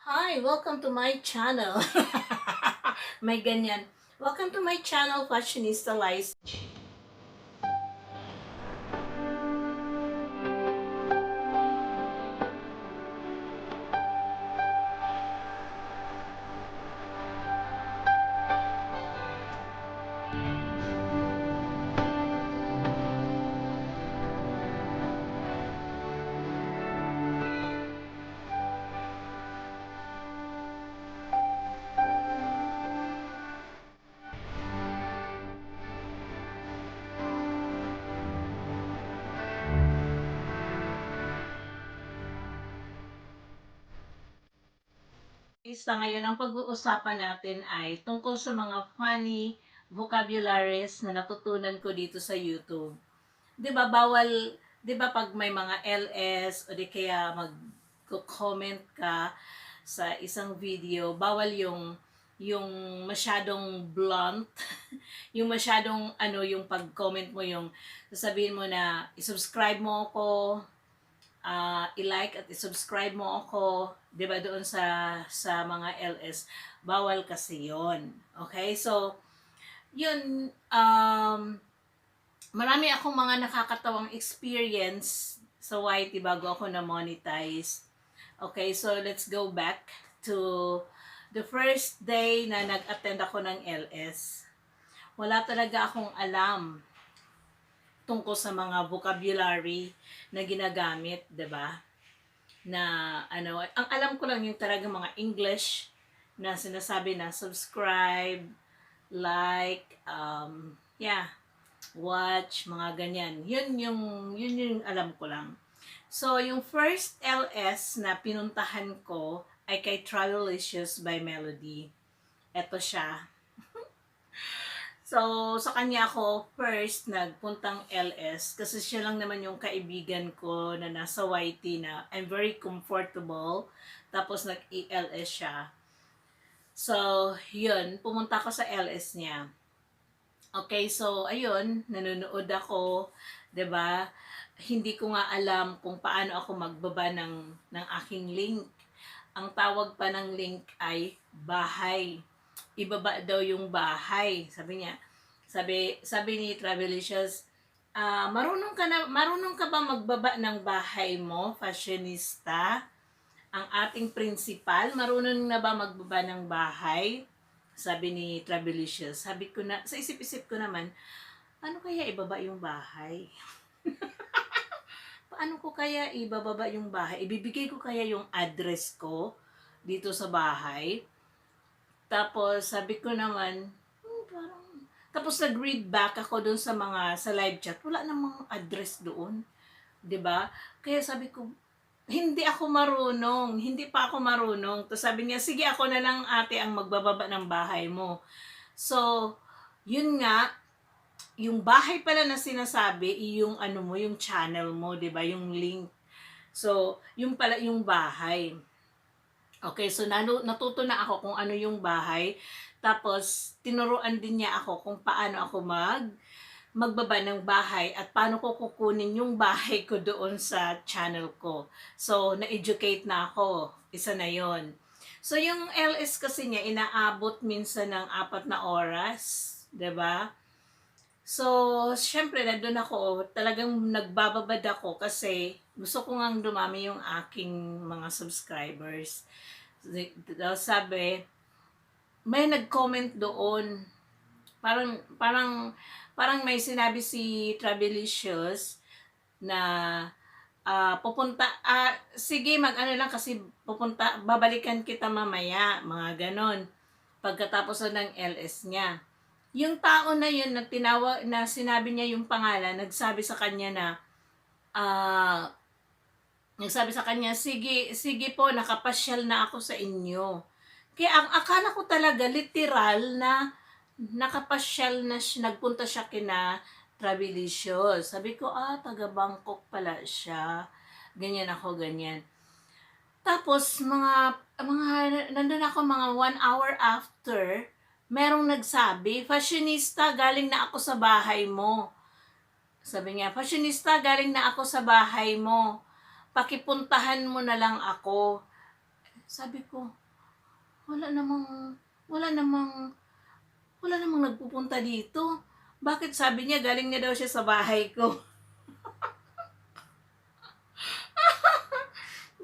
Hi, welcome to my channel. May ganyan. Welcome to my channel, Fashionista Lies. Isa ngayon, ang pag-uusapan natin ay tungkol sa mga funny vocabularies na natutunan ko dito sa YouTube. 'Di ba bawal, 'di ba pag may mga LS o di kaya mag-comment ka sa isang video, bawal yung masyadong blunt, yung masyadong yung pag-comment mo, yung sasabihin mo na i-subscribe mo ako, i-like at i-subscribe mo ako, 'di ba doon sa mga LS, bawal kasi 'yon. Okay? So, 'yun marami akong mga nakakatawang experience sa YT bago ako na monetize. Okay, so let's go back to the first day na nag-attend ako ng LS. Wala talaga akong alam tungkol sa mga vocabulary na ginagamit, 'di ba? Na ang alam ko lang yung talaga mga English na sinasabi na subscribe, like, yeah, watch, mga ganyan. Yun yung alam ko lang. So, yung first LS na pinuntahan ko ay kay Travelicious by Melody. Eto siya. So, sa kanya ako first nagpuntang LS kasi siya lang naman yung kaibigan ko na nasa YT na I'm very comfortable. Tapos nag-ELS siya. So, yun, pumunta ako sa LS niya. Okay, so ayun, nanonood ako, 'di ba? Hindi ko nga alam kung paano ako magbaba ng aking link. Ang tawag pa ng link ay bahay. Ibaba daw yung bahay, sabi niya. Sabi ni Travelicious, marunong ka ba magbaba ng bahay mo, fashionista? Ang ating principal, marunong na ba magbaba ng bahay? Sabi ni Travelicious. Sabi ko na, sa isip-isip ko naman, ano kaya ibaba yung bahay? Paano ko kaya ibababa yung bahay? Ibibigay ko kaya yung address ko dito sa bahay? Tapos sabi ko naman, parang... Tapos nag-read back ako dun sa mga sa live chat. Wala namang address doon, 'di ba? Kaya sabi ko, hindi ako marunong, hindi pa ako marunong. Tapos sabi niya, sige ako na lang ate ang magbababa ng bahay mo. So, yun nga, yung bahay pala na sinasabi, yung ano mo, yung channel mo, 'di ba? Yung link. So, yung pala yung bahay. Okay, so natuto na ako kung ano yung bahay. Tapos, tinuruan din niya ako kung paano ako magbaba ng bahay at paano ko kukunin yung bahay ko doon sa channel ko. So, na-educate na ako. Isa na yon. So, yung LS kasi niya, inaabot minsan ng 4 na oras. 'Di ba? So, syempre, nandun ako, talagang nagbababad ako kasi gusto ko ngang dumami yung aking mga subscribers. Sabi, may nag-comment doon. Parang, parang, parang may sinabi si Travelicious na sige, mag-ano lang kasi babalikan kita mamaya, mga ganon. Pagkatapos ng LS niya. Yung tao na yun na na sinabi niya yung pangalan, ah, nagsabi sa kanya, sige, sige po, nakapasyal na ako sa inyo. Kaya ang akala ko talaga, literal na nakapasyal na siya, nagpunta siya kina Travelicious. Sabi ko, taga Bangkok pala siya. Ganyan ako, ganyan. Tapos, nandun ako mga 1 hour after, merong nagsabi, fashionista, galing na ako sa bahay mo. Sabi niya, fashionista, galing na ako sa bahay mo. Pakipuntahan mo na lang ako. Sabi ko, wala namang, wala namang, wala namang nagpupunta dito. Bakit? Sabi niya, galing niya daw siya sa bahay ko.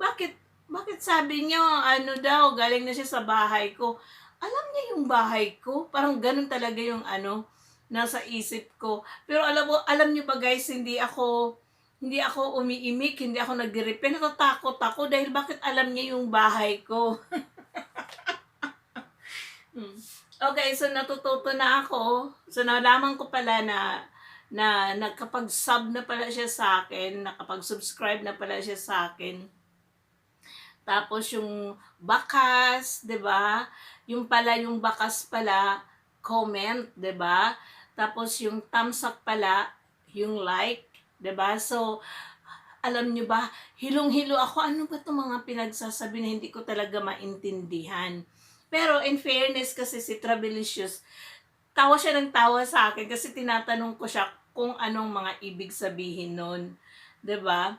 Bakit? Bakit sabi niya, ano daw, galing na siya sa bahay ko. Alam niya yung bahay ko. Parang ganun talaga yung nasa isip ko. Pero alam niyo ba guys, hindi ako umiimik, hindi ako nagre-repent. Natatakot ako dahil bakit alam niya yung bahay ko. Okay, so natututo na ako. So nalaman ko pala na nakapag-sub na pala siya sa akin, nakapag-subscribe na pala siya sa akin. Tapos yung bakas, 'di ba? Yung bakas pala comment, 'di ba? Tapos yung thumbs up pala, yung like, 'di ba? So alam nyo ba, hilong-hilo ako, ano ba itong mga pinagsasabi na hindi ko talaga maintindihan. Pero in fairness kasi si Travelicious, tawa siya ng tawa sa akin kasi tinatanong ko siya kung anong mga ibig sabihin nun. 'Di ba?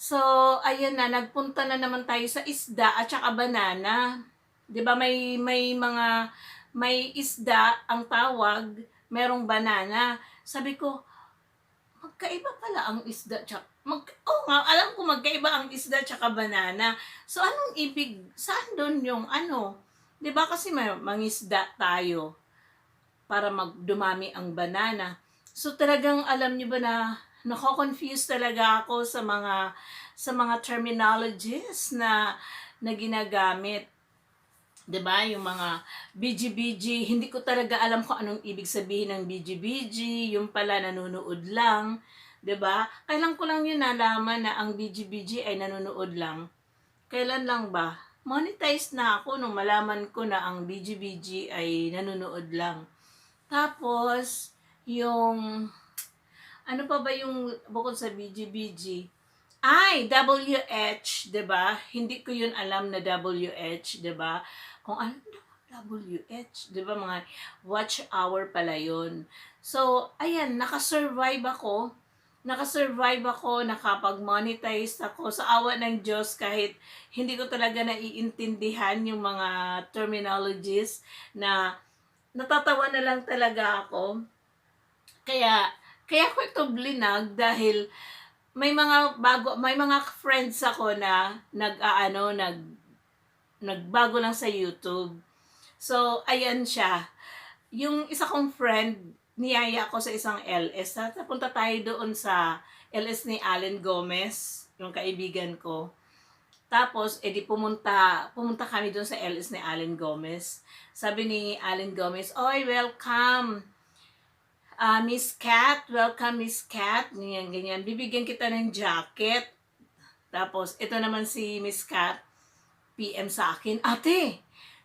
So, ayan na, nagpunta na naman tayo sa isda at saka banana. 'Di ba may isda ang tawag, merong banana. Sabi ko, magkaiba pala ang isda tsaka alam ko magkaiba ang isda tsaka banana. So, anong ibig, saan doon yung 'di ba kasi may mangisda tayo para magdumami ang banana. So talagang alam niyo ba na nako-confuse talaga ako sa mga terminologies na ginagamit. 'Di ba? Yung mga BGBG, hindi ko talaga alam kung anong ibig sabihin ng BGBG, yung pala nanonood lang, 'di ba? Kailan ko lang yun nalaman na ang BGBG ay nanonood lang. Kailan lang ba? Monetize na ako nung malaman ko na ang BGBG ay nanonood lang. Tapos, yung, ano pa ba yung bukod sa BGBG? Ay, WH, 'di ba? Hindi ko yun alam na WH, 'di ba? Kung ano WH, 'di ba, mga watch hour pala yun. So, ayan, nakapag-monetize ako sa awa ng Diyos kahit hindi ko talaga naiintindihan yung mga terminologies na natatawa na lang talaga ako. Kaya ko ito blinag dahil may mga friends ako na nagbago lang sa YouTube. So, ayan siya. Yung isa kong friend, niyaya ko sa isang LS. Punta tayo doon sa LS ni Allen Gomez, yung kaibigan ko. Tapos, edi pumunta kami doon sa LS ni Allen Gomez. Sabi ni Allen Gomez, "Oy, welcome, Miss Cat. Welcome, Miss Cat." Ganyan. Bibigyan kita ng jacket. Tapos, ito naman si Miss Cat, PM sa akin, "Ate,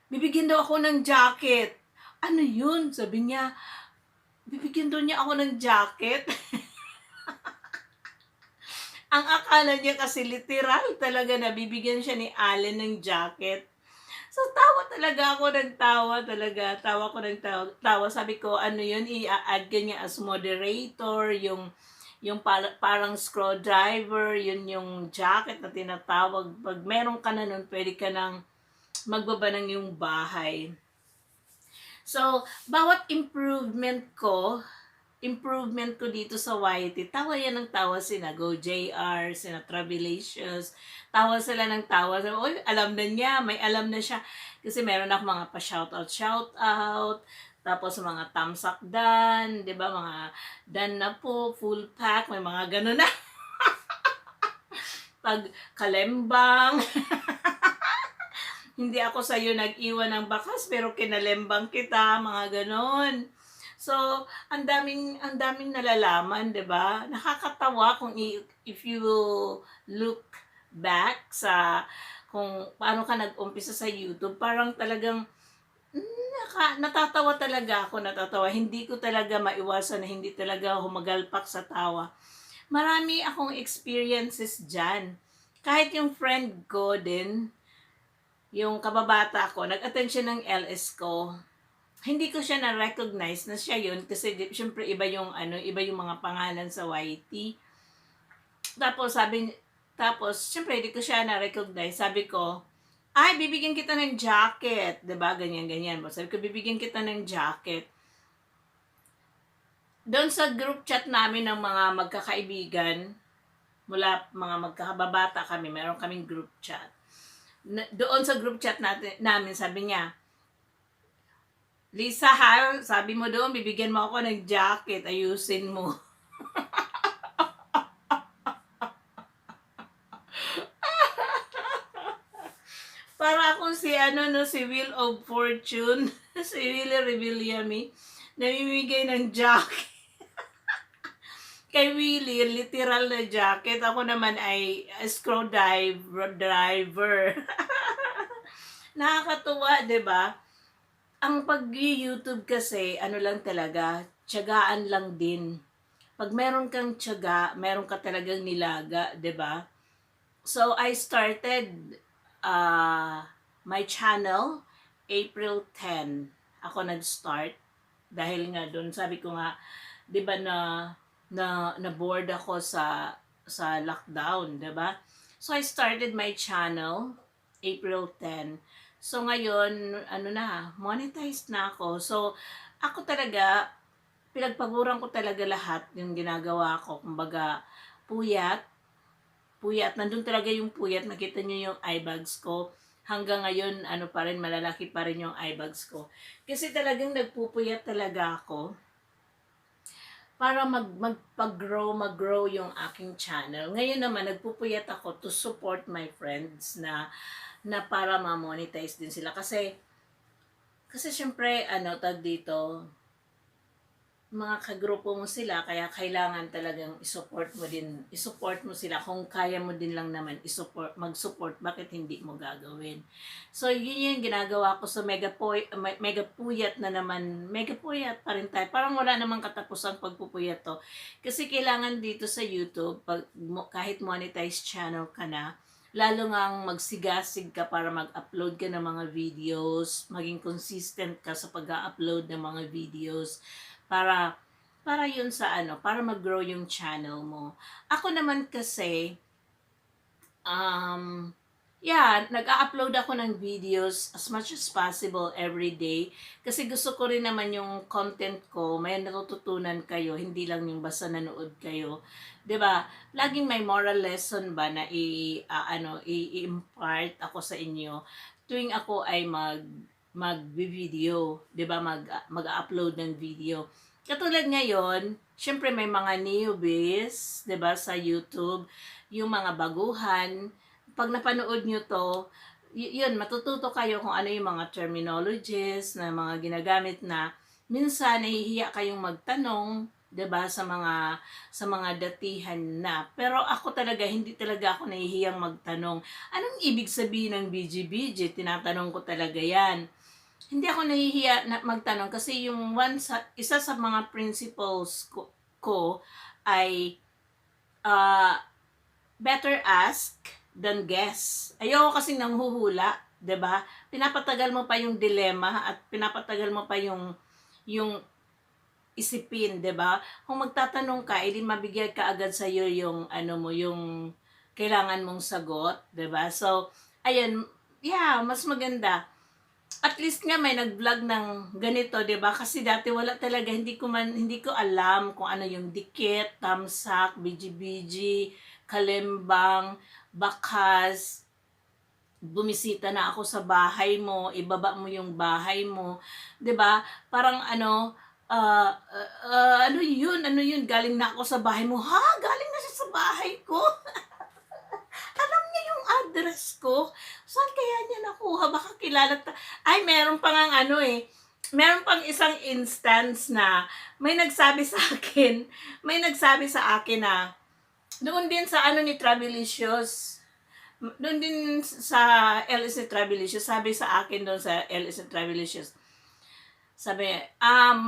bibigyan daw ako ng jacket." Ano yun? Sabi niya, bibigyan daw niya ako ng jacket. Ang akala niya kasi literal talaga na bibigyan siya ni Allen ng jacket. So, tawa talaga ako ng tawa talaga. Tawa ko ng tawa. Sabi ko, ano yun, i-add ka niya as moderator, yung parang screwdriver, yun yung jacket na tinatawag. Pag meron ka na nun, pwede ka nang magbaba ng yung bahay. So, bawat improvement ko dito sa YT, tawa yan ng tawa sina Go JR, sina Travelicious, tawa sila ng tawa. Oy, alam na niya, may alam na siya. Kasi meron ako mga pa-shoutout, tapos mga thumbs up done, di ba, mga done na po, full pack, may mga gano'n na. Pag kalembang, hindi ako sa'yo nag-iwan ng bakas, pero kinalembang kita, mga ganon. So, ang daming nalalaman, 'di ba? Nakakatawa kung if you look back sa kung paano ka nag-umpisa sa YouTube, parang talagang natatawa talaga ako, Hindi ko talaga maiwasan na hindi talaga humagalpak sa tawa. Marami akong experiences diyan. Kahit yung friend ko din, yung kababata ko, nag-attend siya ng LS ko. Hindi ko siya na-recognize na siya yun kasi syempre iba yung mga pangalan sa YT. Tapos syempre hindi ko siya na-recognize. Sabi ko, ay, bibigyan kita ng jacket. 'Di ba? Ganyan. Sabi ko, bibigyan kita ng jacket. Doon sa group chat namin ng mga magkakaibigan, mula mga magkakababata kami, meron kaming group chat. Doon sa group chat namin, sabi niya, Lisa, ha, sabi mo doon, bibigyan mo ako ng jacket, ayusin mo. Para akong si si Wheel of Fortune, si Willie Revillame, namimigay ng jacket. Kay Willie, literal na jacket. Ako naman ay screwdriver. Nakakatuwa, 'di ba? Ang pag-YouTube kasi, ano lang talaga, tiyagaan lang din. Pag meron kang tiyaga, meron ka talagang nilaga, 'di ba? So I started my channel April 10. Ako nag-start dahil nga doon, sabi ko nga, 'di ba na bored ako sa lockdown, 'di ba? So I started my channel April 10. So ngayon, monetized na ako. So ako talaga, pinagpaguran ko talaga lahat yung ginagawa ko. Kumbaga, puyat, nandun talaga yung puyat, nakita niyo yung eye bags ko. Hanggang ngayon, pa rin, malalaki pa rin yung eye bags ko. Kasi talagang nagpupuyat talaga ako para mag-grow yung aking channel. Ngayon naman, nagpupuyat ako to support my friends na para ma-monetize din sila. Kasi syempre, tag dito, mga kagrupo mo sila, kaya kailangan talagang i-support mo sila. Kung kaya mo din lang naman mag-support, bakit hindi mo gagawin? So, yun yung ginagawa ko. So, mega puyat na naman, mega puyat pa rin tayo. Parang wala namang katapusang pagpupuyat to. Kasi kailangan dito sa YouTube, kahit monetized channel ka na, lalo ngang magsigasig ka para mag-upload ka ng mga videos, maging consistent ka sa pag-upload ng mga videos, para yun sa para mag-grow yung channel mo. Ako naman kasi, nag-a-upload ako ng videos as much as possible every day. Kasi gusto ko rin naman yung content ko, may natututunan kayo, hindi lang yung basta nanood kayo. 'Di ba? Laging may moral lesson ba na i-impart ako sa inyo tuwing ako ay mag-video, 'di ba? Mag-upload ng video. Katulad ngayon, syempre may mga newbies, 'di ba, sa YouTube, yung mga baguhan. Pag napanood nyo to, yun, matututo kayo kung ano yung mga terminologies na mga ginagamit na minsan nahihiya kayong magtanong, 'di ba, sa mga datihan na. Pero ako talaga, hindi talaga ako nahihiyang magtanong. Anong ibig sabihin ng BGBG? Tinatanong ko talaga 'yan. Hindi ako nahihiya na magtanong kasi yung isa sa mga principles ko ay better ask than guess. Ayoko kasi nanghuhula, 'di ba? Pinapatagal mo pa yung dilemma at pinapatagal mo pa yung isipin, 'di ba? Kung magtatanong ka, edi mabigyan ka agad sa iyo yung yung kailangan mong sagot, 'di ba? So, ayun, mas maganda. At least nga may nag-vlog ng ganito, 'di ba? Kasi dati wala talaga, hindi ko alam kung ano yung dikit, tamsak, biji-biji, kalembang, bakas. Bumisita na ako sa bahay mo, ibaba mo yung bahay mo, 'di ba? Parang ano yun, galing na ako sa bahay mo. Ha? Galing na siya sa bahay ko? Alam niya yung address ko? Saan kaya niya nakuha? Baka kilala Ay, meron pang meron pang isang instance na may nagsabi sa akin na doon din sa ni Travelicious, doon din sa LS Travelicious, sabi sa akin doon sa LS Travelicious, sabi,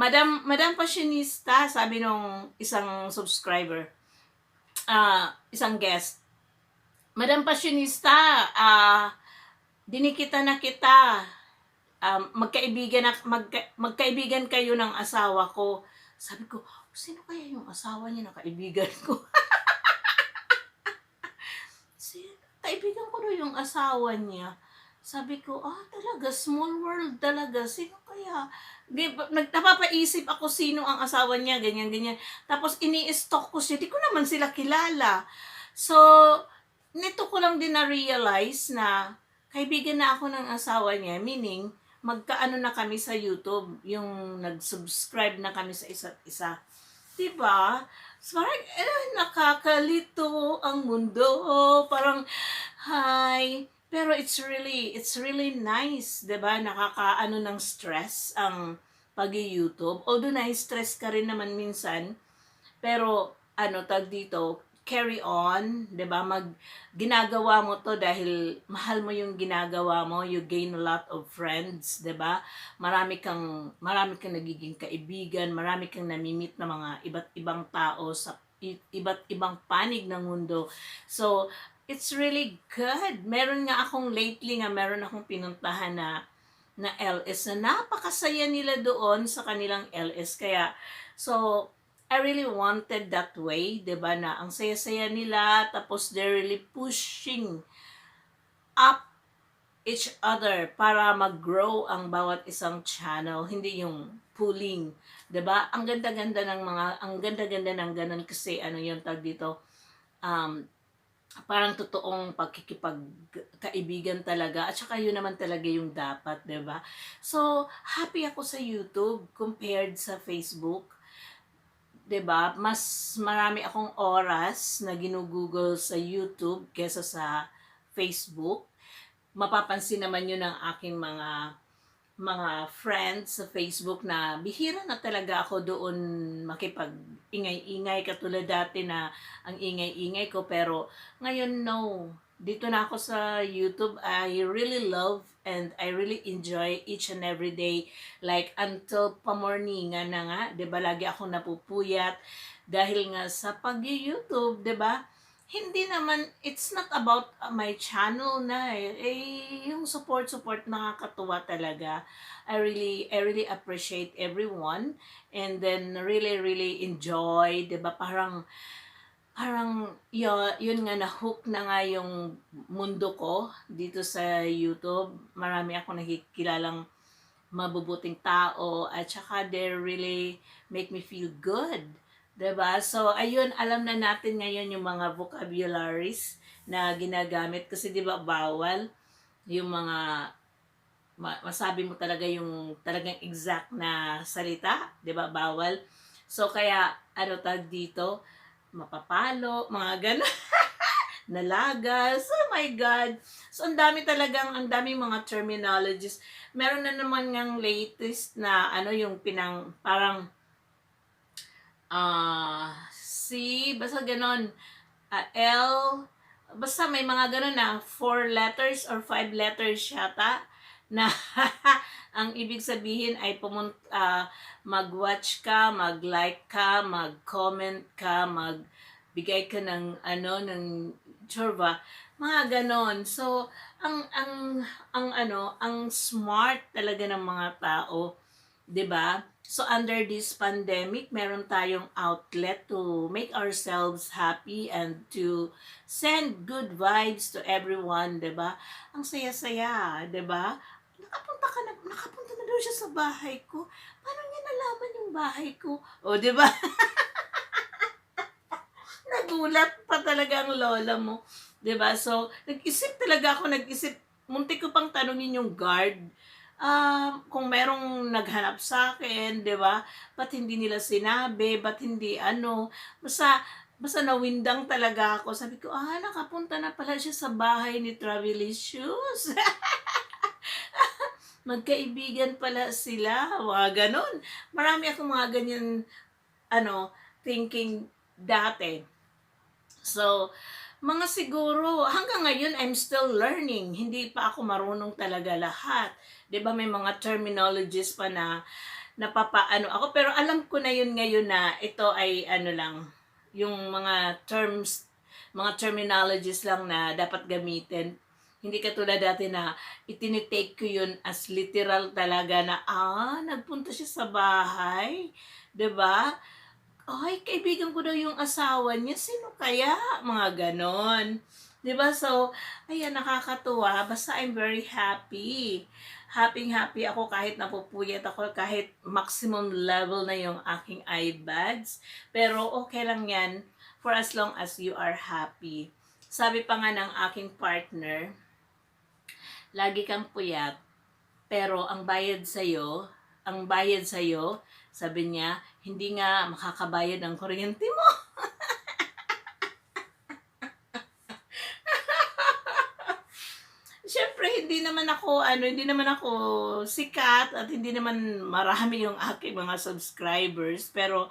Madam Passionista, sabi nung isang subscriber, isang guest, Madam Passionista, dinikita na kita, magkaibigan kayo ng asawa ko. Sabi ko, sino kaya yung asawa niya na kaibigan ko? Kaibigan ko na yung asawa niya. Sabi ko, talaga, small world talaga. Sino kaya? Di, napapaisip ako sino ang asawa niya, ganyan, ganyan. Tapos ini-stalk ko siya, di ko naman sila kilala. So, nito ko lang din na-realize na kaibigan na ako ng asawa niya, meaning, magkaano na kami sa YouTube, yung nag-subscribe na kami sa isa't isa. Diba? So, parang, nakakalito ang mundo. Parang, hi. Pero it's really nice, 'di ba? Nakakaano ng stress ang pag-YouTube. Although na-stress ka rin naman minsan, pero ano tag dito, carry on, 'di ba? Ginagawa mo 'to dahil mahal mo yung ginagawa mo, you gain a lot of friends, 'di ba? Marami kang nagiging kaibigan, marami kang nami-meet na mga iba't ibang tao sa iba't ibang panig ng mundo. So, it's really good. Meron akong pinuntahan na LS na napakasaya nila doon sa kanilang LS. Kaya, so, I really wanted that way, 'di ba, na ang saya-saya nila, tapos they're really pushing up each other para mag-grow ang bawat isang channel, hindi yung pulling, 'di ba? Ang ganda-ganda ng ganun kasi ano yung tag dito, um, parang totoong pagkikipagkaibigan talaga, at saka yun naman talaga yung dapat, 'di ba? So, happy ako sa YouTube compared sa Facebook. 'Di ba? Mas marami akong oras na ginugugol sa YouTube kaysa sa Facebook. Mapapansin naman 'yun ng aking mga friends sa Facebook na bihira na talaga ako doon makipag-ingay-ingay katulad dati na ang ingay-ingay ko, pero ngayon no. Dito na ako sa YouTube. I really love and I really enjoy each and every day, like until pamorningan na nga, 'di ba? Lagi akong napupuyat dahil nga sa pag-YouTube, 'di ba? Hindi naman, it's not about my channel na yung support nakakatuwa talaga. I really appreciate everyone, and then really enjoy, 'di ba? Parang yun nga, na-hook na nga yung mundo ko dito sa YouTube. Marami akong nakikilalang mabubuting tao, at saka they really make me feel good. 'Di ba? So, ayun, alam na natin ngayon yung mga vocabularies na ginagamit kasi 'di ba bawal yung mga masabi mo talaga yung talagang exact na salita, 'di ba? Bawal. So, kaya ano tag dito, mapapalo, mga ganun. Nalagas, oh my God. So, ang daming mga terminologies. Meron na naman ngang latest na ano yung parang basta ganon, L, basta may mga ganon na 4 letters or 5 letters yata na ang ibig sabihin ay mag-watch ka, mag-like ka, mag-comment ka, magbigay ka ng chorba, mga ganon. So, ang smart talaga ng mga tao, 'di ba? So, under this pandemic, meron tayong outlet to make ourselves happy and to send good vibes to everyone, 'di ba? Ang saya-saya, 'di ba? Nakapunta na daw siya sa bahay ko. Paano niya nalaman yung bahay ko? O, 'di ba? Nagulat pa talaga ang lola mo, 'di ba? So, nag-isip, muntik ko pang tanungin yung guard, kung merong naghanap sa akin, 'di ba? Ba't hindi nila sinabi? Ba't hindi basta nawindang talaga ako. Sabi ko, nakapunta na pala siya sa bahay ni Travelicious. Magkaibigan pala sila. Mga ganon. Marami akong mga ganyan, thinking dati. So, mga siguro, hanggang ngayon, I'm still learning. Hindi pa ako marunong talaga lahat. 'Di ba, may mga terminologies pa na napapaano ako. Pero alam ko na yun ngayon na ito ay lang, yung mga terminologies lang na dapat gamitin. Hindi katulad dati na itinitake ko yun as literal talaga na, nagpunta siya sa bahay. 'Di ba? Ay, kaibigan ko daw yung asawa niya. Sino kaya? Mga ganon. 'Di ba? So, ayan, nakakatuwa. Basta I'm very happy. Happy ako kahit napupuyat ako, kahit maximum level na yung aking eye bags. Pero okay lang yan for as long as you are happy. Sabi pa nga ng aking partner, lagi kang puyat, pero ang bayad sa'yo, sabi niya, hindi nga makakabayad ng kuryente mo. Siyempre, hindi naman ako sikat at hindi naman marami yung aking mga subscribers. Pero,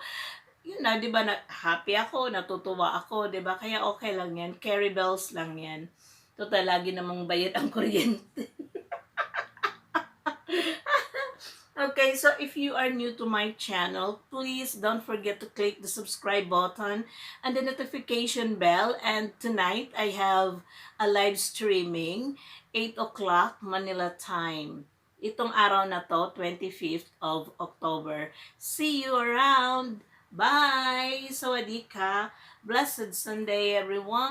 yun na, di ba, happy ako, natutuwa ako, di ba? Kaya okay lang yan. Carry bells lang yan. Total, lagi namang bayad ang kuryente. Okay, so if you are new to my channel, please don't forget to click the subscribe button and the notification bell. And tonight, I have a live streaming, 8 o'clock Manila time. Itong araw na to, 25th of October. See you around! Bye! Sawadee ka! Blessed Sunday, everyone!